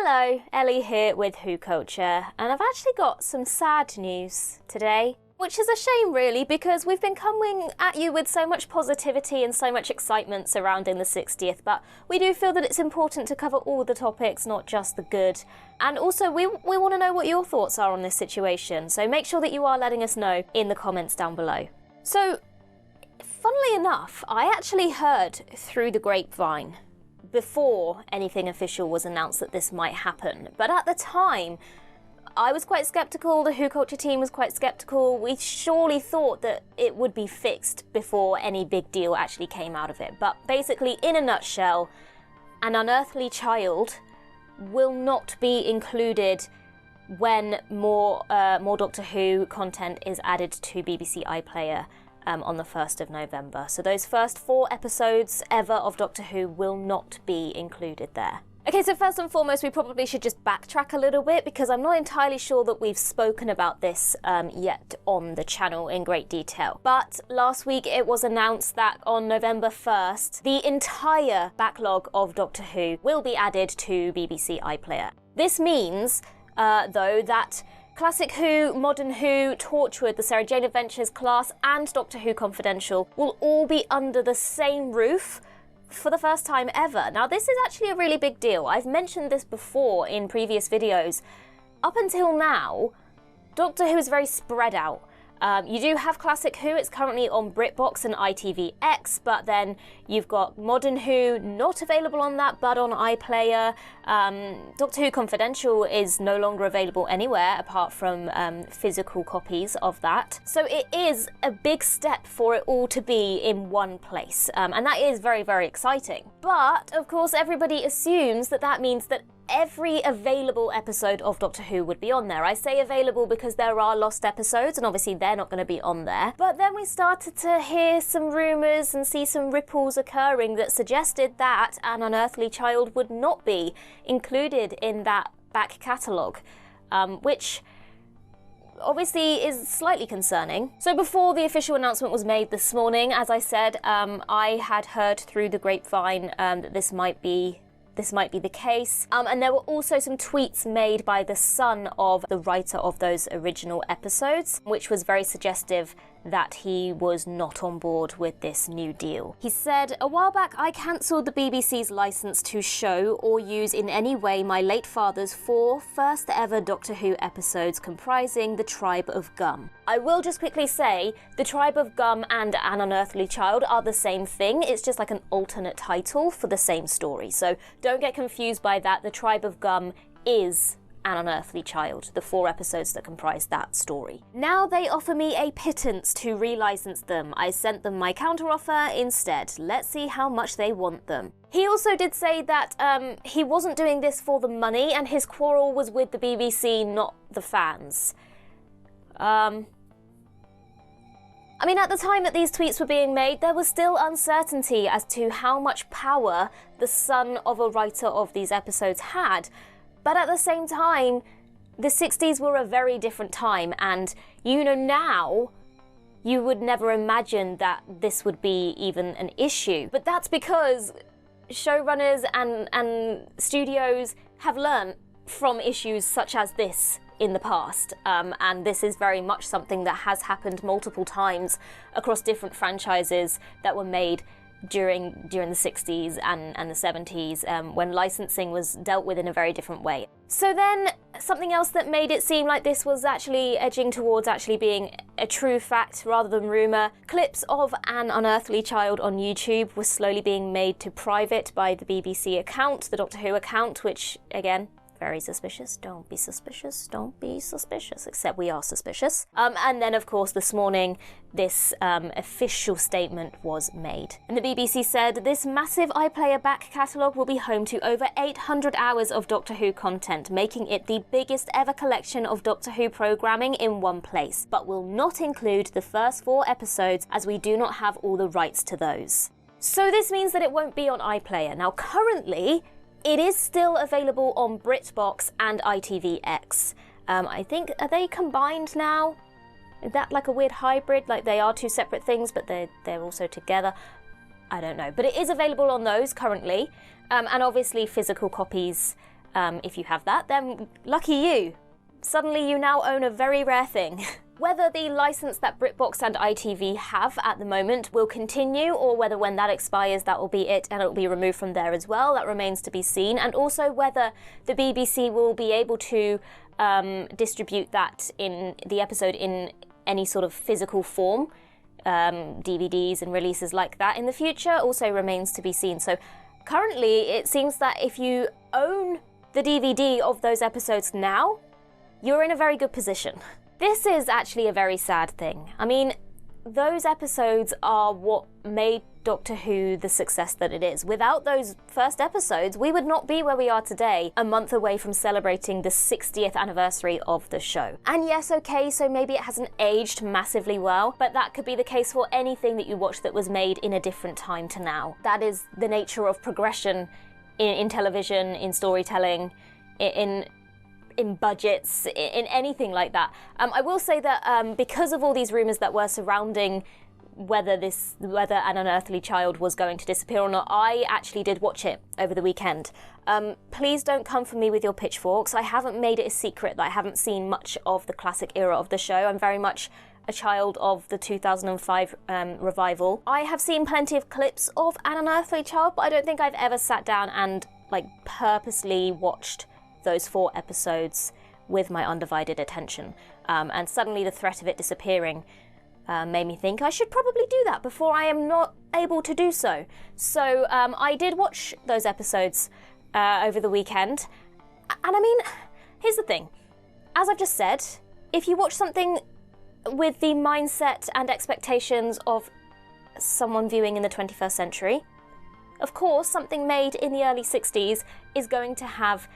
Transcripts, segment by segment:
Hello, Ellie here with WhoCulture, and I've actually got some sad news today, which is a shame really, because we've been coming at you with so much positivity and so much excitement surrounding the 60th, but we do feel that it's important to cover all the topics, not just the good. And also we want to know what your thoughts are on this situation, so make sure that you are letting us know in the comments down below. So, funnily enough, I actually heard through the grapevine before anything official was announced that this might happen. But at the time, I was quite sceptical, the WhoCulture team was quite sceptical. We surely thought that it would be fixed before any big deal actually came out of it. But basically, in a nutshell, An Unearthly Child will not be included when more Doctor Who content is added to BBC iPlayer on the 1st of November. So those first 4 episodes ever of Doctor Who will not be included there. Okay, so first and foremost, we probably should just backtrack a little bit because I'm not entirely sure that we've spoken about this yet on the channel in great detail. But last week it was announced that on November 1st, the entire backlog of Doctor Who will be added to BBC iPlayer. This means, though, that Classic Who, Modern Who, Torchwood, the Sarah Jane Adventures class, and Doctor Who Confidential will all be under the same roof for the first time ever. Now, this is actually a really big deal. I've mentioned this before in previous videos. Up until now, Doctor Who is very spread out. You do have Classic Who, it's currently on BritBox and ITVX, but then you've got Modern Who, not available on that, but on iPlayer. Doctor Who Confidential is no longer available anywhere apart from physical copies of that. So it is a big step for it all to be in one place, and that is very, very exciting. But, of course, everybody assumes that that means that every available episode of Doctor Who would be on there. I say available because there are lost episodes and obviously they're not going to be on there. But then we started to hear some rumours and see some ripples occurring that suggested that An Unearthly Child would not be included in that back catalogue, which obviously is slightly concerning. So before the official announcement was made this morning, as I said, I had heard through the grapevine that this might be the case. And there were also some tweets made by the son of the writer of those original episodes, which was very suggestive that he was not on board with this new deal. He said, "A while back I cancelled the BBC's licence to show or use in any way my late father's 4 first ever Doctor Who episodes comprising The Tribe of Gum." I will just quickly say, The Tribe of Gum and An Unearthly Child are the same thing, it's just like an alternate title for the same story. So don't get confused by that, The Tribe of Gum is An Unearthly Child, the 4 episodes that comprise that story. Now they offer me a pittance to relicense them. I sent them my counteroffer instead. Let's see how much they want them. He also did say that he wasn't doing this for the money and his quarrel was with the BBC, not the fans. I mean, at the time that these tweets were being made, there was still uncertainty as to how much power the son of a writer of these episodes had. But at the same time, the 60s were a very different time, and you know, now you would never imagine that this would be even an issue. But that's because showrunners and studios have learnt from issues such as this in the past, and this is very much something that has happened multiple times across different franchises that were made during the 60s and the 70s, when licensing was dealt with in a very different way. So then, something else that made it seem like this was actually edging towards actually being a true fact rather than rumour, clips of An Unearthly Child on YouTube were slowly being made to private by the BBC account, the Doctor Who account, which, again, very suspicious. Don't be suspicious. Don't be suspicious. Except we are suspicious. And then, of course, this morning, this official statement was made. And the BBC said, "This massive iPlayer back catalogue will be home to over 800 hours of Doctor Who content, making it the biggest ever collection of Doctor Who programming in one place, but will not include the first 4 episodes as we do not have all the rights to those." So this means that it won't be on iPlayer. Now, currently, it is still available on BritBox and ITVX. I think, are they combined now? Is that like a weird hybrid? Like they are 2 separate things, but they're also together? I don't know. But it is available on those currently. And obviously physical copies If you have that, then lucky you. Suddenly you now own a very rare thing. Whether the license that BritBox and ITV have at the moment will continue, or whether when that expires that will be it and it will be removed from there as well, that remains to be seen. And also whether the BBC will be able to distribute that in the episode in any sort of physical form, DVDs and releases like that in the future, also remains to be seen. So currently it seems that if you own the DVD of those episodes now, you're in a very good position. This is actually a very sad thing. I mean, those episodes are what made Doctor Who the success that it is. Without those first episodes, we would not be where we are today, a month away from celebrating the 60th anniversary of the show. And yes, okay, so maybe it hasn't aged massively well, but that could be the case for anything that you watch that was made in a different time to now. That is the nature of progression in television, in storytelling, in budgets, in anything like that. I will say that because of all these rumours that were surrounding whether An Unearthly Child was going to disappear or not, I actually did watch it over the weekend. Please don't come for me with your pitchforks. I haven't made it a secret that I haven't seen much of the classic era of the show. I'm very much a child of the 2005 revival. I have seen plenty of clips of An Unearthly Child, but I don't think I've ever sat down and purposely watched those 4 episodes with my undivided attention. And suddenly the threat of it disappearing made me think I should probably do that before I am not able to do so. So I did watch those episodes over the weekend. And I mean, here's the thing. As I've just said, if you watch something with the mindset and expectations of someone viewing in the 21st century, of course, something made in the early 60s is going to have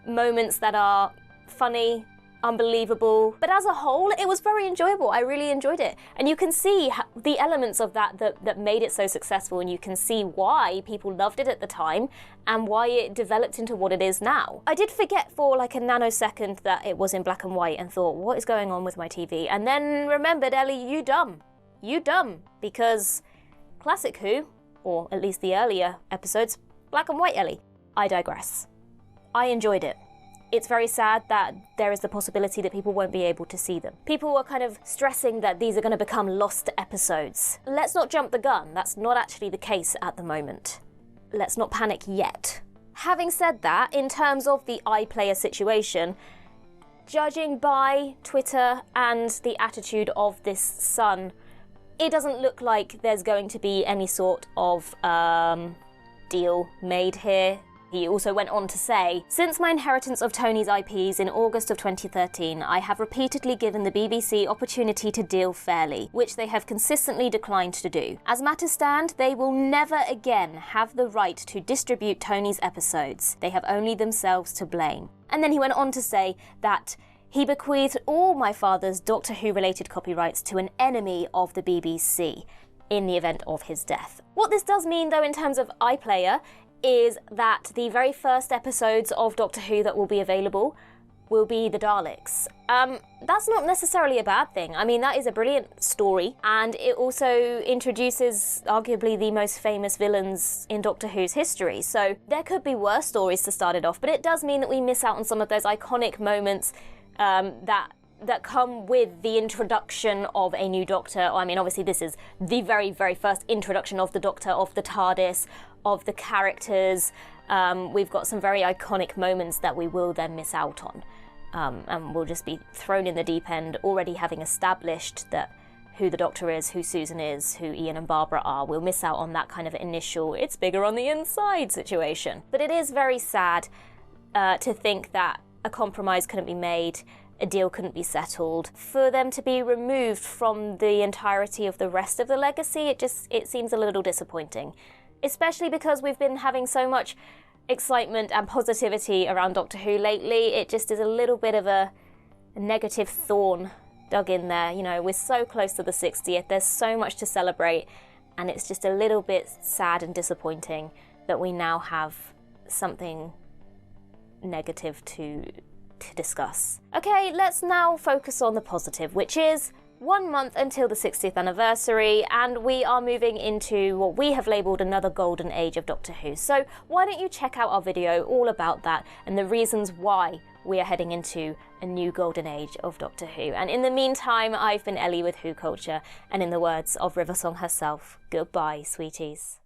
moments that are funny, unbelievable, but as a whole it was very enjoyable. I really enjoyed it, and you can see the elements of that made it so successful, and you can see why people loved it at the time and why it developed into what it is now. I did forget for a nanosecond that it was in black and white and thought, what is going on with my TV? And then remembered, Ellie, you dumb, because classic Who, or at least the earlier episodes, black and white, Ellie. I digress. I enjoyed it. It's very sad that there is the possibility that people won't be able to see them. People were kind of stressing that these are going to become lost episodes. Let's not jump the gun. That's not actually the case at the moment. Let's not panic yet. Having said that, in terms of the iPlayer situation, judging by Twitter and the attitude of this son, it doesn't look like there's going to be any sort of deal made here. He also went on to say, "Since my inheritance of Tony's IPs in August of 2013, I have repeatedly given the BBC opportunity to deal fairly, which they have consistently declined to do. As matters stand, they will never again have the right to distribute Tony's episodes. They have only themselves to blame." And then he went on to say that he bequeathed all my father's Doctor Who-related copyrights to an enemy of the BBC in the event of his death. What this does mean, though, in terms of iPlayer, is that the very first episodes of Doctor Who that will be available will be the Daleks. That's not necessarily a bad thing. I mean, that is a brilliant story, and it also introduces arguably the most famous villains in Doctor Who's history. So there could be worse stories to start it off, but it does mean that we miss out on some of those iconic moments that come with the introduction of a new Doctor. I mean, obviously this is the very, very first introduction of the Doctor, of the TARDIS, of the characters. We've got some very iconic moments that we will then miss out on. And we'll just be thrown in the deep end, already having established that who the Doctor is, who Susan is, who Ian and Barbara are. We'll miss out on that kind of initial, it's bigger on the inside situation. But it is very sad to think that a compromise couldn't be made, a deal couldn't be settled. For them to be removed from the entirety of the rest of the legacy, it seems a little disappointing. Especially because we've been having so much excitement and positivity around Doctor Who lately. It just is a little bit of a negative thorn dug in there. You know, we're so close to the 60th, there's so much to celebrate, and it's just a little bit sad and disappointing that we now have something negative to discuss. Okay, let's now focus on the positive, which is 1 month until the 60th anniversary, and we are moving into what we have labelled another golden age of Doctor Who. So why don't you check out our video all about that and the reasons why we are heading into a new golden age of Doctor Who. And in the meantime, I've been Ellie with WhoCulture, and in the words of Riversong herself, goodbye, sweeties.